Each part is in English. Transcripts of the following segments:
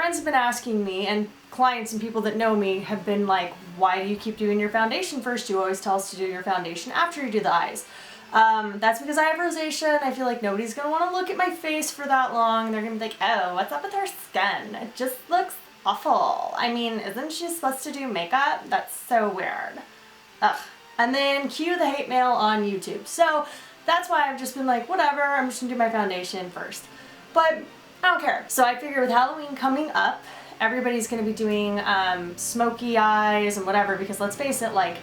friends have been asking me, and clients and people that know me have been like, why do you keep doing your foundation first? You always tell us to do your foundation after you do the eyes. That's because I have rosacea, and I feel like nobody's going to want to look at my face for that long. They're going to be like, oh, what's up with her skin? It just looks awful. I mean, isn't she supposed to do makeup? That's so weird. Ugh. And then cue the hate mail on YouTube. So that's why I've just been like, whatever, I'm just going to do my foundation first. But I don't care. So I figure with Halloween coming up, everybody's going to be doing smoky eyes and whatever, because let's face it, like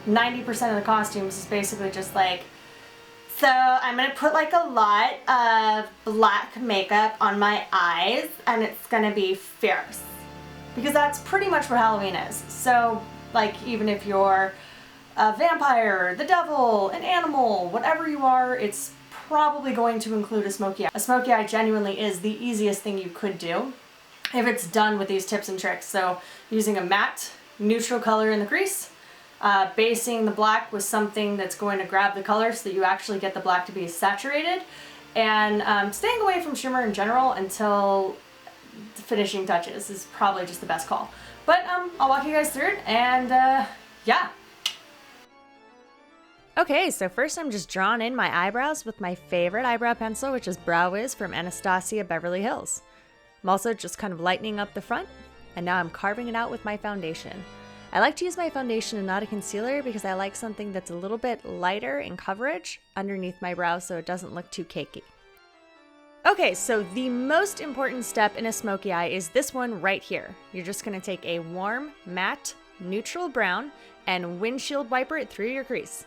90% of the costumes is basically just like, so I'm going to put like a lot of black makeup on my eyes, and it's going to be fierce. Because that's pretty much what Halloween is. So like even if you're a vampire, the devil, an animal, whatever you are, it's probably going to include a smoky eye. A smoky eye genuinely is the easiest thing you could do if it's done with these tips and tricks. So using a matte, neutral color in the crease, basing the black with something that's going to grab the color so that you actually get the black to be saturated, and staying away from shimmer in general until the finishing touches is probably just the best call. But I'll walk you guys through it, and yeah. Okay, so first I'm just drawing in my eyebrows with my favorite eyebrow pencil, which is Brow Wiz from Anastasia Beverly Hills. I'm also just kind of lightening up the front, and now I'm carving it out with my foundation. I like to use my foundation and not a concealer because I like something that's a little bit lighter in coverage underneath my brow so it doesn't look too cakey. Okay, so the most important step in a smoky eye is this one right here. You're just going to take a warm, matte, neutral brown and windshield wiper it through your crease.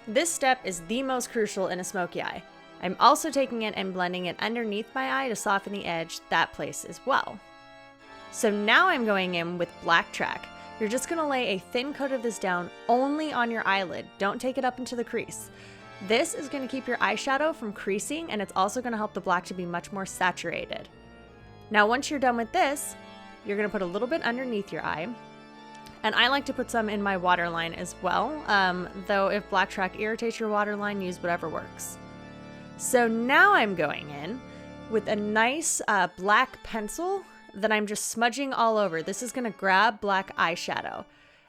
This step is the most crucial in a smoky eye. I'm also taking it and blending it underneath my eye to soften the edge, that place as well. So now I'm going in with black track. You're just going to lay a thin coat of this down only on your eyelid. Don't take it up into the crease. This is going to keep your eyeshadow from creasing, and it's also going to help the black to be much more saturated. Now once you're done with this, you're going to put a little bit underneath your eye. And I like to put some in my waterline as well, though if black track irritates your waterline, use whatever works. So now I'm going in with a nice black pencil that I'm just smudging all over. This is going to grab black eyeshadow.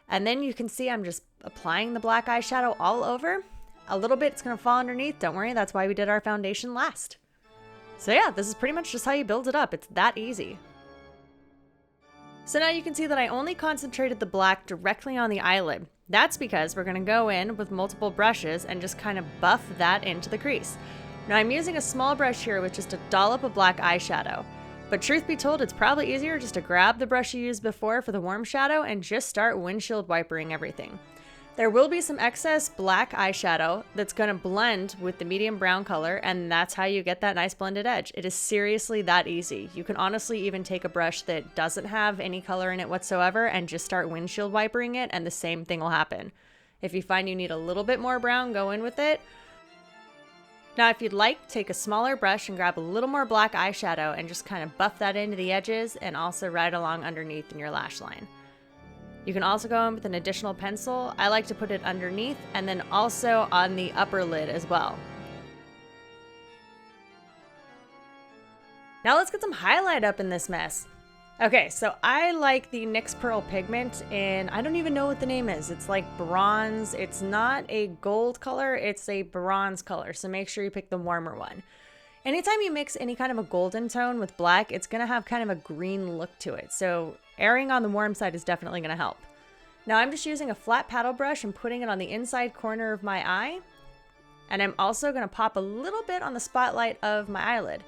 And then you can see I'm just applying the black eyeshadow all over. A little bit, it's going to fall underneath. Don't worry, that's why we did our foundation last. So yeah, this is pretty much just how you build it up. It's that easy. So now you can see that I only concentrated the black directly on the eyelid. That's because we're going to go in with multiple brushes and just kind of buff that into the crease. Now I'm using a small brush here with just a dollop of black eyeshadow. But truth be told, it's probably easier just to grab the brush you used before for the warm shadow and just start windshield wipering everything. There will be some excess black eyeshadow that's going to blend with the medium brown color, and that's how you get that nice blended edge. It is seriously that easy. You can honestly even take a brush that doesn't have any color in it whatsoever and just start windshield wipering it, and the same thing will happen. If you find you need a little bit more brown, go in with it. Now if you'd like, take a smaller brush and grab a little more black eyeshadow and just kind of buff that into the edges and also right along underneath in your lash line. You can also go in with an additional pencil. I like to put it underneath and then also on the upper lid as well. Now let's get some highlight up in this mess. Okay, so I like the NYX Pearl pigment in, I don't even know what the name is. It's like bronze. It's not a gold color, it's a bronze color. So make sure you pick the warmer one. Anytime you mix any kind of a golden tone with black, it's gonna have kind of a green look to it. So erring on the warm side is definitely gonna help. Now I'm just using a flat paddle brush and putting it on the inside corner of my eye. And I'm also gonna pop a little bit on the spotlight of my eyelid.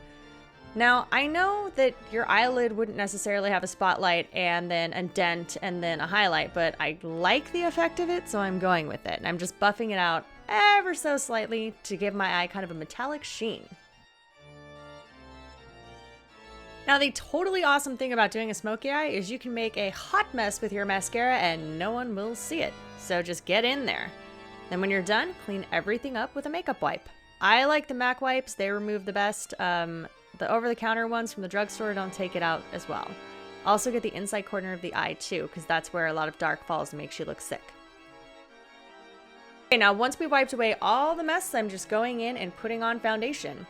Now, I know that your eyelid wouldn't necessarily have a spotlight and then a dent and then a highlight, but I like the effect of it, so I'm going with it. And I'm just buffing it out ever so slightly to give my eye kind of a metallic sheen. Now, the totally awesome thing about doing a smoky eye is you can make a hot mess with your mascara and no one will see it. So just get in there. Then when you're done, clean everything up with a makeup wipe. I like the MAC wipes. They remove the best. The over-the-counter ones from the drugstore don't take it out as well. Also get the inside corner of the eye too, because that's where a lot of dark falls and makes you look sick. Okay, now once we wiped away all the mess, I'm just going in and putting on foundation.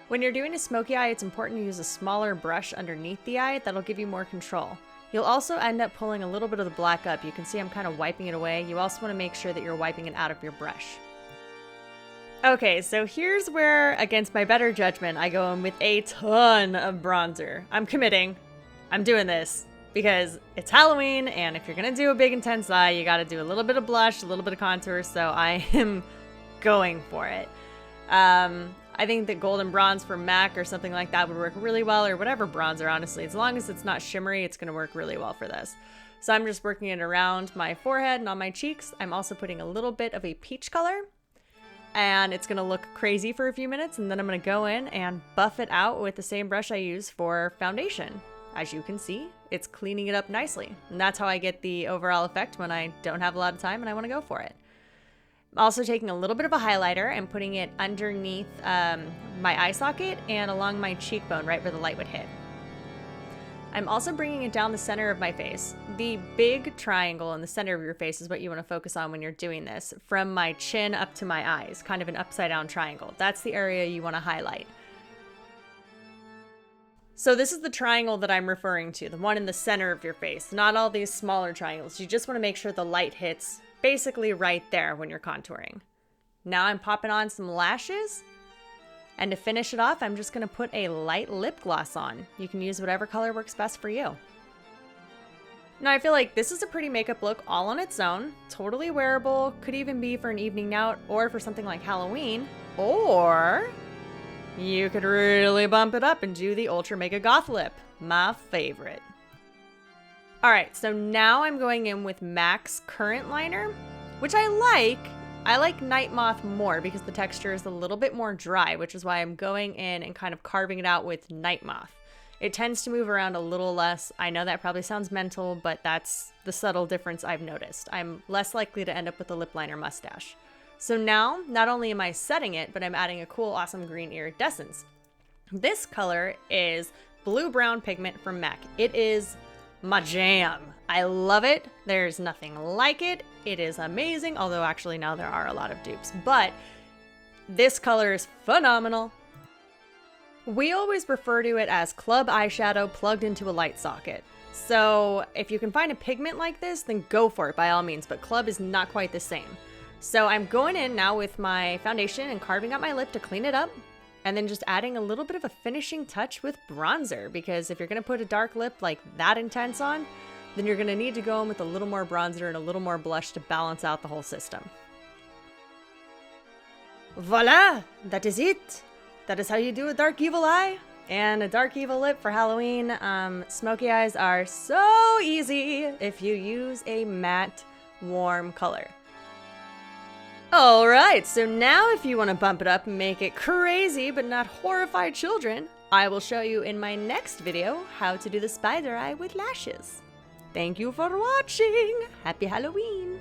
When you're doing a smoky eye, it's important to use a smaller brush underneath the eye. That'll give you more control. You'll also end up pulling a little bit of the black up. You can see I'm kind of wiping it away. You also want to make sure that you're wiping it out of your brush. Okay, so here's where, against my better judgment, I go in with a ton of bronzer. I'm committing. I'm doing this because it's Halloween, and if you're gonna do a big intense eye, you gotta do a little bit of blush, a little bit of contour, so I am going for it. I think that golden bronze from MAC or something like that would work really well, or whatever bronzer, honestly. As long as it's not shimmery, it's gonna work really well for this. So I'm just working it around my forehead and on my cheeks. I'm also putting a little bit of a peach color, and it's gonna look crazy for a few minutes, and then I'm gonna go in and buff it out with the same brush I use for foundation. As you can see, it's cleaning it up nicely. And that's how I get the overall effect when I don't have a lot of time and I wanna go for it. I'm also taking a little bit of a highlighter and putting it underneath my eye socket and along my cheekbone, right where the light would hit. I'm also bringing it down the center of my face. The big triangle in the center of your face is what you want to focus on when you're doing this, from my chin up to my eyes, kind of an upside down triangle. That's the area you want to highlight. So this is the triangle that I'm referring to, the one in the center of your face, not all these smaller triangles. You just want to make sure the light hits basically right there when you're contouring. Now I'm popping on some lashes. And to finish it off, I'm just going to put a light lip gloss on. You can use whatever color works best for you. Now I feel like this is a pretty makeup look all on its own. Totally wearable, could even be for an evening out or for something like Halloween. Or you could really bump it up and do the Ultra Mega Goth lip, my favorite. Alright, so now I'm going in with MAC's Current Liner, which I like. I like Night Moth more because the texture is a little bit more dry, which is why I'm going in and kind of carving it out with Night Moth. It tends to move around a little less. I know that probably sounds mental, but that's the subtle difference I've noticed. I'm less likely to end up with a lip liner mustache. So now, not only am I setting it, but I'm adding a cool, awesome green iridescence. This color is Blue Brown Pigment from MAC. It is my jam. I love it. There's nothing like it. It is amazing, although actually now there are a lot of dupes, but this color is phenomenal. We always refer to it as club eyeshadow plugged into a light socket. So if you can find a pigment like this, then go for it by all means, but club is not quite the same. So I'm going in now with my foundation and carving out my lip to clean it up, and then just adding a little bit of a finishing touch with bronzer, because if you're gonna put a dark lip like that intense on, then you're gonna need to go in with a little more bronzer and a little more blush to balance out the whole system. Voila! That is it! That is how you do a dark evil eye and a dark evil lip for Halloween. Smoky eyes are so easy if you use a matte, warm color. Alright, so now if you want to bump it up and make it crazy but not horrify children, I will show you in my next video how to do the spider eye with lashes. Thank you for watching! Happy Halloween!